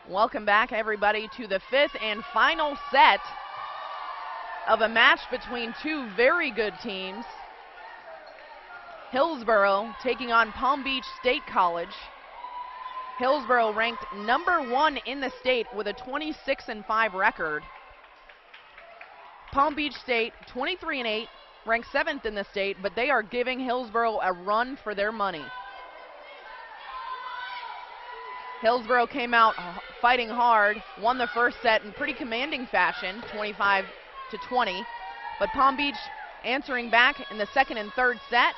Welcome back, everybody, to the fifth and final set of a match between two very good teams. Hillsboro taking on Palm Beach State College. Hillsboro ranked #1 in the state with a 26-5 record. Palm Beach State 23-8, ranked 7th in the state, but they are giving Hillsboro a run for their money. Hillsboro came out fighting hard, won the first set in pretty commanding fashion, 25-20, but Palm Beach answering back in the second and third set.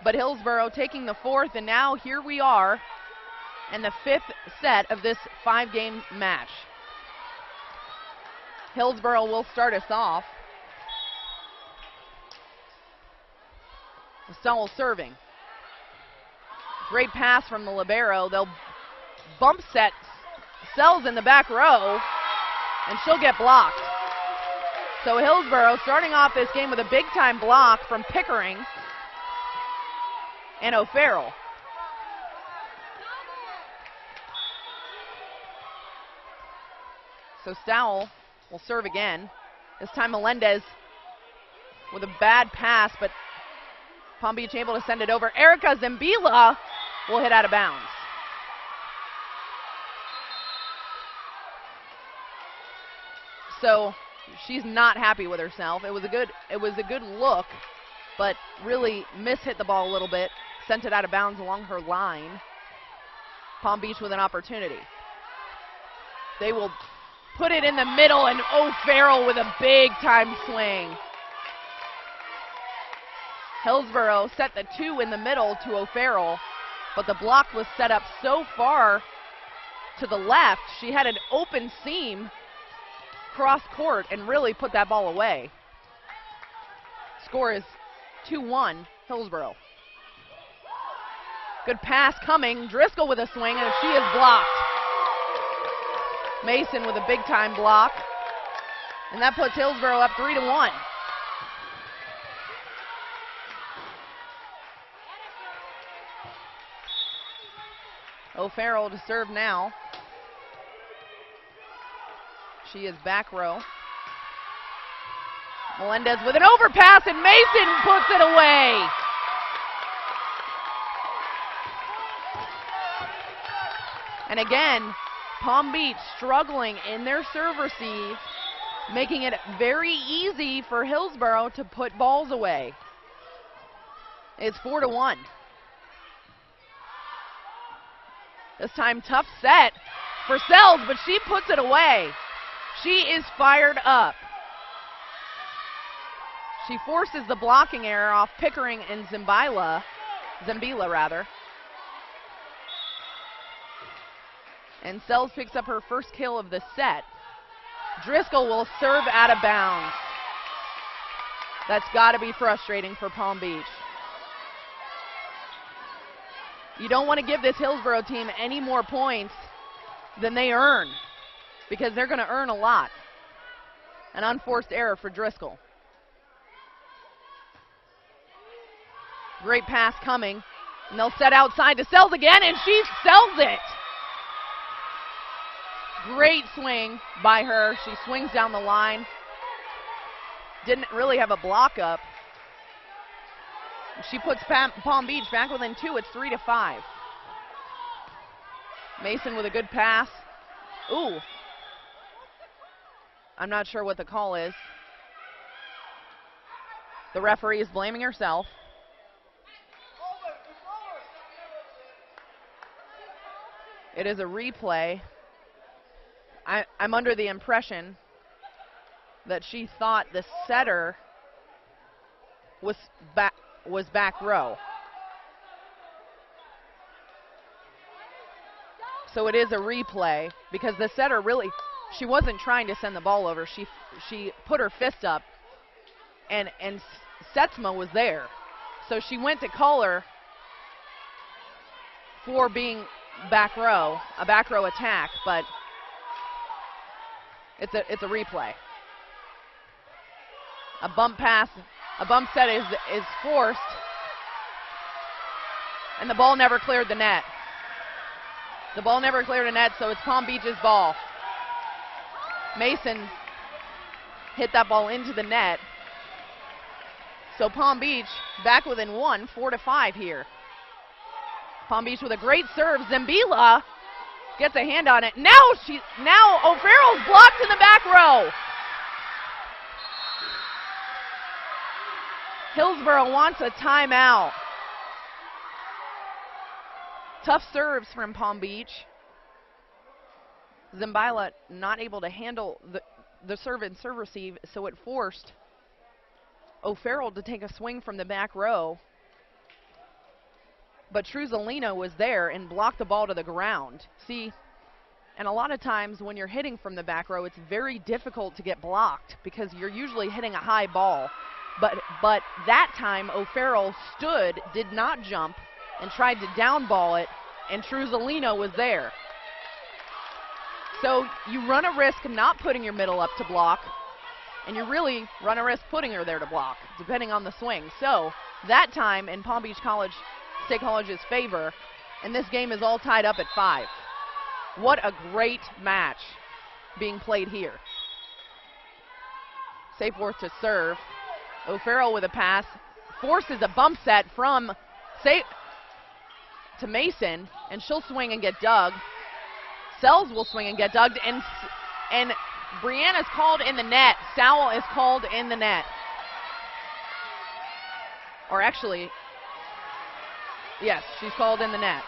But Hillsboro taking the fourth, and now here we are in the fifth set of this 5-game match. Hillsboro will start us off. Sewell serving. Great pass from the libero. They'll bump set Sells in the back row, and she'll get blocked. So Hillsboro starting off this game with a big-time block from Pickering and O'Farrell. So Stowell will serve again. This time Melendez with a bad pass, but Palm Beach able to send it over. Erica Zambila will hit out of bounds. So she's not happy with herself. It was a good look, but really mishit the ball a little bit, sent it out of bounds along her line. Palm Beach with an opportunity. They will put it in the middle, and O'Farrell with a big-time swing. Hillsboro set the 2 in the middle to O'Farrell, but the block was set up so far to the left, she had an open seam cross court and really put that ball away. Score is 2-1, Hillsboro. Good pass coming. Driscoll with a swing, and she is blocked. Mason with a big-time block, and that puts Hillsboro up 3-1. O'Farrell to serve now. She is back row. Melendez with an overpass, and Mason puts it away. And again, Palm Beach struggling in their serve receive, making it very easy for Hillsboro to put balls away. It's 4-1. This time tough set for Sells, but she puts it away. She is fired up. She forces the blocking error off Pickering and Zambila rather. And Sells picks up her first kill of the set. Driscoll will serve out of bounds. That's got to be frustrating for Palm Beach. You don't want to give this Hillsboro team any more points than they earn, because they're going to earn a lot. An unforced error for Driscoll. Great pass coming, and they'll set outside to Sells again, and she sells it. Great swing by her. She swings down the line. Didn't really have a block up. She puts Palm Beach back within 2. It's 3-5. Mason with a good pass. Ooh. I'm not sure what the call is. The referee is blaming herself. It is a replay. I'm under the impression that she thought the setter was back row. So it is a replay, because the setter really, she wasn't trying to send the ball over. She put her fist up, and Setsma was there. So she went to call her for being back row, a back row attack, but it's a replay. A bump pass, a bump set is forced, and the ball never cleared the net. The ball never cleared a net, so it's Palm Beach's ball. Mason hit that ball into the net. So Palm Beach back within 1, 4-5 here. Palm Beach with a great serve. Zambila gets a hand on it. Now O'Farrell's blocked in the back row. Hillsborough wants a timeout. Tough serves from Palm Beach. Zambila not able to handle the serve and serve receive, so it forced O'Farrell to take a swing from the back row. But Truzolino was there and blocked the ball to the ground. See, and a lot of times when you're hitting from the back row, it's very difficult to get blocked because you're usually hitting a high ball. But that time, O'Farrell stood, did not jump, and tried to downball it, and Truzolino was there. So you run a risk of not putting your middle up to block, and you really run a risk putting her there to block, depending on the swing. So that time in Palm Beach State College's favor, and this game is all tied up at 5. What a great match being played here. Safeworth to serve. O'Farrell with a pass, forces a bump set to Mason, and she'll swing and get dug. Sells will swing and get dug, and Brianna's called in the net. Sowell is called in the net. Or actually, yes, she's called in the net.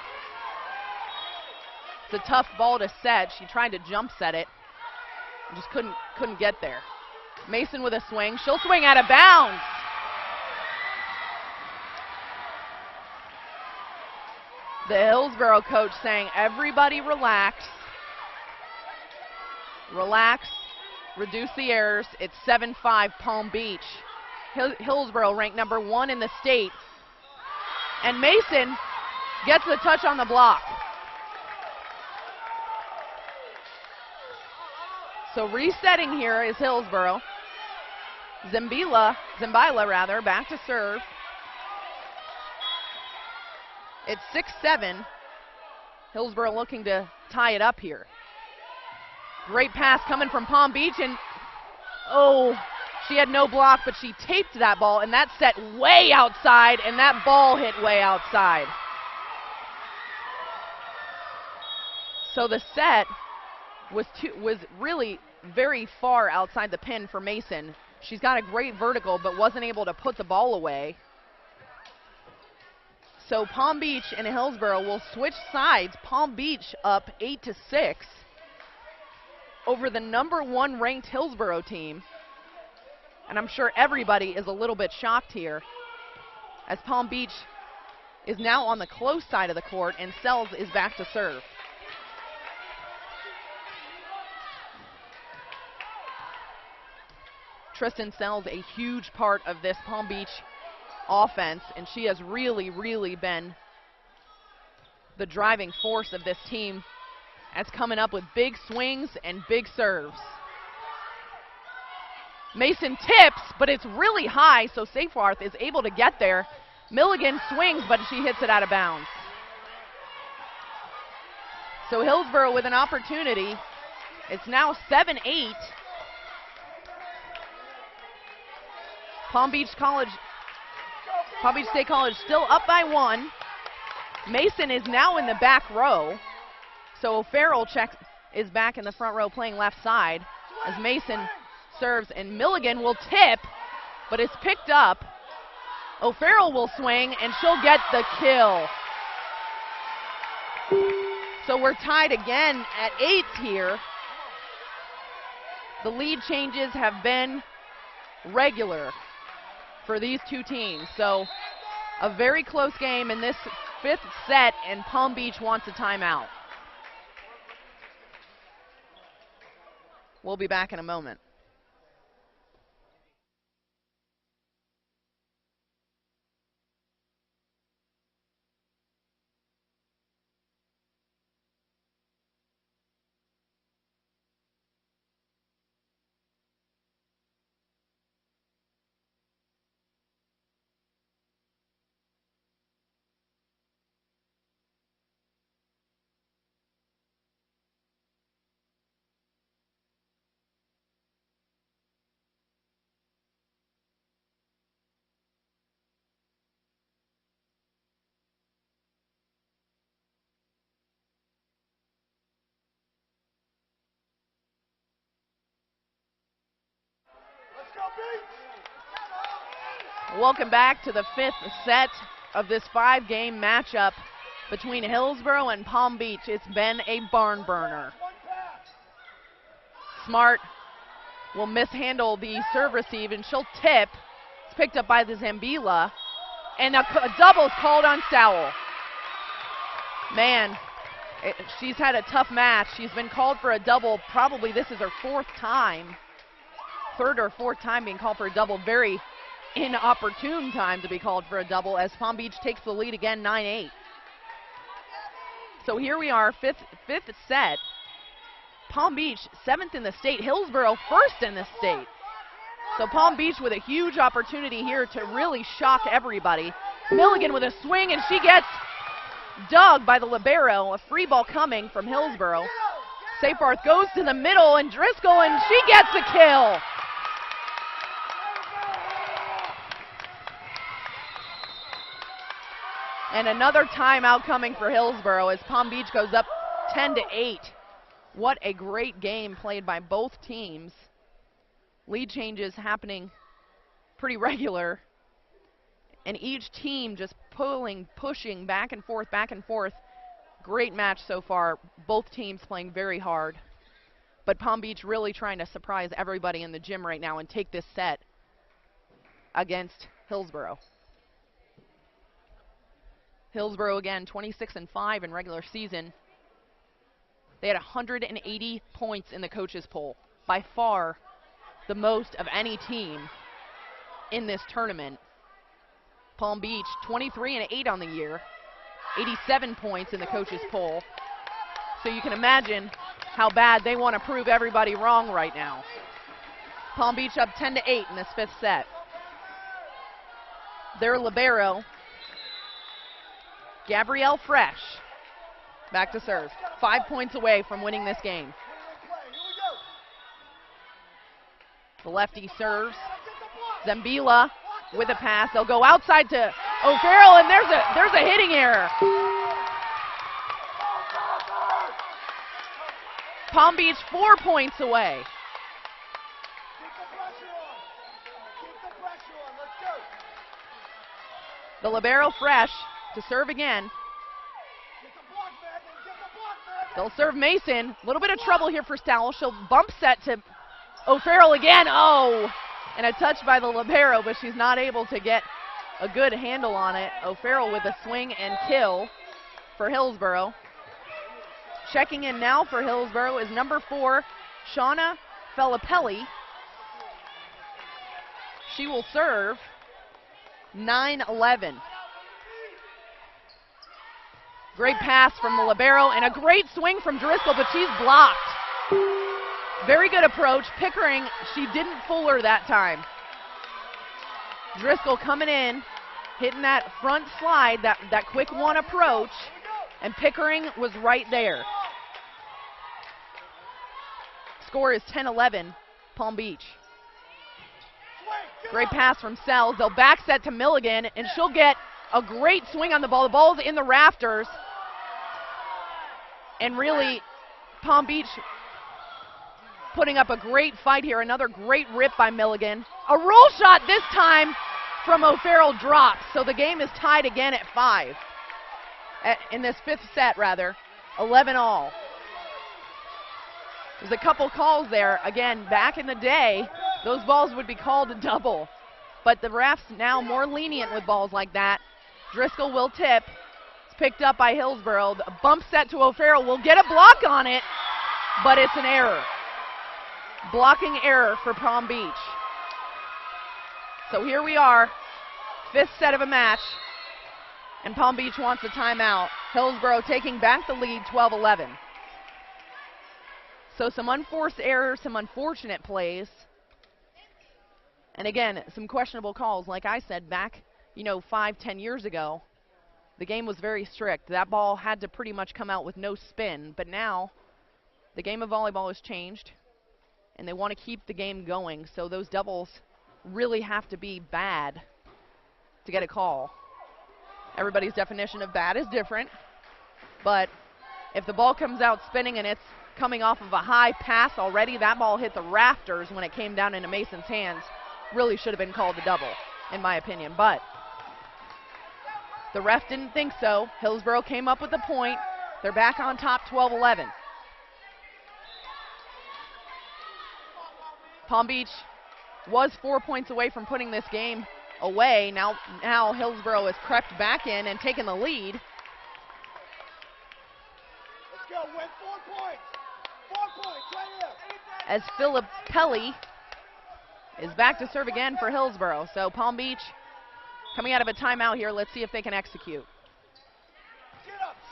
It's a tough ball to set. She tried to jump set it, just couldn't get there. Mason with a swing. She'll swing out of bounds. The Hillsborough coach saying, everybody relax. Relax. Reduce the errors. It's 7-5 Palm Beach. Hillsborough ranked number 1 in the state. And Mason gets the touch on the block. So resetting here is Hillsborough. Zambila back to serve. It's 6-7. Hillsborough looking to tie it up here. Great pass coming from Palm Beach, and she had no block, but she taped that ball, and that set way outside, and that ball hit way outside. So the set was really very far outside the pin for Mason. She's got a great vertical, but wasn't able to put the ball away. So Palm Beach and Hillsborough will switch sides. Palm Beach up 8-6 over the number 1 ranked Hillsborough team. And I'm sure everybody is a little bit shocked here, as Palm Beach is now on the close side of the court and Sells is back to serve. Tristan Sells, a huge part of this Palm Beach offense, and she has really, really been the driving force of this team as coming up with big swings and big serves. Mason tips, but it's really high, so Safeworth is able to get there. Milligan swings, but she hits it out of bounds. So Hillsborough with an opportunity. It's now 7-8. Palm Beach State College still up by 1. Mason is now in the back row. So O'Farrell is back in the front row playing left side as Mason serves, and Milligan will tip, but it's picked up. O'Farrell will swing, and she'll get the kill. So we're tied again at 8 here. The lead changes have been regular for these two teams. So a very close game in this 5th set, and Palm Beach wants a timeout. We'll be back in a moment. Welcome back to the 5th set of this 5-game matchup between Hillsborough and Palm Beach. It's been a barn burner. Smart will mishandle the serve receive, and she'll tip. It's picked up by the Zambila, and a double is called on Sowell. Man, she's had a tough match. She's been called for a double. Probably this is her third or fourth time being called for a double. Very inopportune time to be called for a double as Palm Beach takes the lead again, 9-8. So here we are, fifth set. Palm Beach 7th in the state, Hillsborough 1st in the state. So Palm Beach with a huge opportunity here to really shock everybody. Milligan with a swing, and she gets dug by the libero. A free ball coming from Hillsborough. Seyfarth goes to the middle, and Driscoll, and she gets a kill. And another timeout coming for Hillsborough as Palm Beach goes up 10-8. What a great game played by both teams. Lead changes happening pretty regular. And each team just pushing back and forth, back and forth. Great match so far. Both teams playing very hard. But Palm Beach really trying to surprise everybody in the gym right now and take this set against Hillsborough. Hillsborough again, 26-5 in regular season. They had 180 points in the coaches poll, by far the most of any team in this tournament. Palm Beach 23-8 on the year, 87 points in the coaches poll. So you can imagine how bad they want to prove everybody wrong right now. Palm Beach up 10-8 in this 5th set. Their libero, Gabrielle Fresh, back to serve. 5 points away from winning this game. The lefty serves. Zambila with a pass. They'll go outside to O'Farrell, and there's a hitting error. Palm Beach 4 points away. The libero Fresh to serve again. They'll serve Mason. A little bit of trouble here for Sowell. She'll bump set to O'Farrell again. Oh, and a touch by the libero, but she's not able to get a good handle on it. O'Farrell with a swing and kill for Hillsborough. Checking in now for Hillsborough is number 4, Shauna Felippelli. She will serve 9-11. Great pass from the libero and a great swing from Driscoll, but she's blocked. Very good approach. Pickering, she didn't fool her that time. Driscoll coming in, hitting that front slide, that quick one approach, and Pickering was right there. Score is 10-11, Palm Beach. Great pass from Sells. They'll back set to Milligan, and she'll get a great swing on the ball. The ball's in the rafters. And really, Palm Beach putting up a great fight here. Another great rip by Milligan. A roll shot this time from O'Farrell drops. So the game is tied again at 5. In this 5th set, rather. 11-all. There's a couple calls there. Again, back in the day, those balls would be called a double. But the refs now more lenient with balls like that. Driscoll will tip. It's picked up by Hillsborough. A bump set to O'Farrell will get a block on it, but it's an error. Blocking error for Palm Beach. So here we are, 5th set of a match, and Palm Beach wants a timeout. Hillsborough taking back the lead, 12-11. So some unforced errors, some unfortunate plays. And again, some questionable calls. Like I said, back 5-10 years ago, the game was very strict. That ball had to pretty much come out with no spin. But now, the game of volleyball has changed, and they want to keep the game going. So those doubles really have to be bad to get a call. Everybody's definition of bad is different. But if the ball comes out spinning and it's coming off of a high pass already, that ball hit the rafters when it came down into Mason's hands. Really should have been called a double. in my opinion. But the ref didn't think so. Hillsborough came up with the point. They're back on top 12-11. Palm Beach was 4 points away from putting this game away. Now Hillsborough has crept back in and taken the lead. Let's go, win 4 points. 4 points right here. As Filippelli is back to serve again for Hillsborough. So Palm Beach coming out of a timeout here. Let's see if they can execute.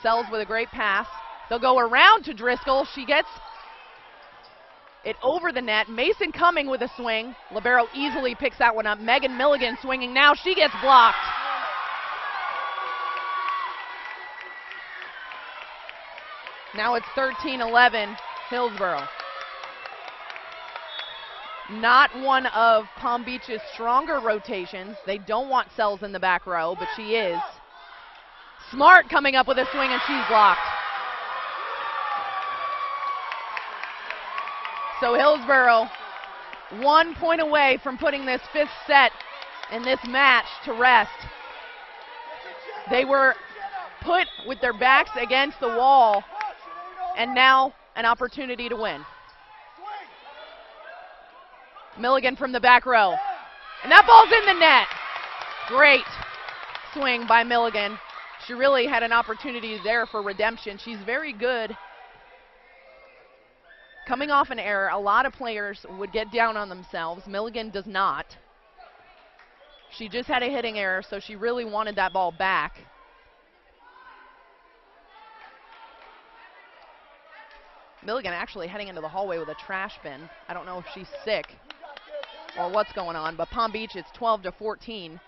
Sells with a great pass. They'll go around to Driscoll. She gets it over the net. Mason Cumming with a swing. Libero easily picks that one up. Megan Milligan swinging now. She gets blocked. Now it's 13-11 Hillsborough. Not one of Palm Beach's stronger rotations. They don't want Sells in the back row, but she is. Smart coming up with a swing, and she's blocked. So Hillsborough 1 point away from putting this 5th set in this match to rest. They were put with their backs against the wall, and now an opportunity to win. Milligan from the back row. And that ball's in the net. Great swing by Milligan. She really had an opportunity there for redemption. She's very good coming off an error. A lot of players would get down on themselves. Milligan does not. She just had a hitting error, so she really wanted that ball back. Milligan actually heading into the hallway with a trash bin. I don't know if she's sick or what's going on, but Palm Beach, it's 12-14.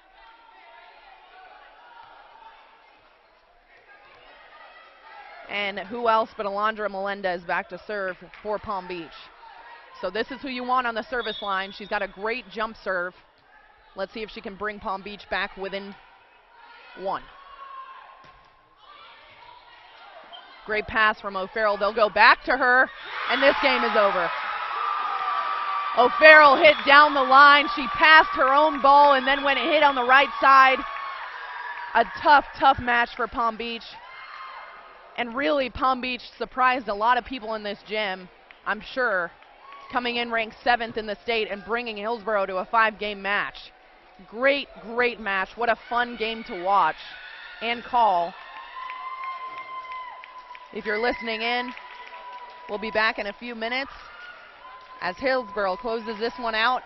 And who else but Alondra Melendez back to serve for Palm Beach. So this is who you want on the service line. She's got a great jump serve. Let's see if she can bring Palm Beach back within one. Great pass from O'Farrell. They'll go back to her, and this game is over. O'Farrell hit down the line. She passed her own ball, and then when it hit on the right side, a tough match for Palm Beach. And really, Palm Beach surprised a lot of people in this gym, I'm sure, coming in ranked 7th in the state and bringing Hillsborough to a 5-game match. Great match. What a fun game to watch and call. If you're listening in, we'll be back in a few minutes as Hillsborough closes this one out.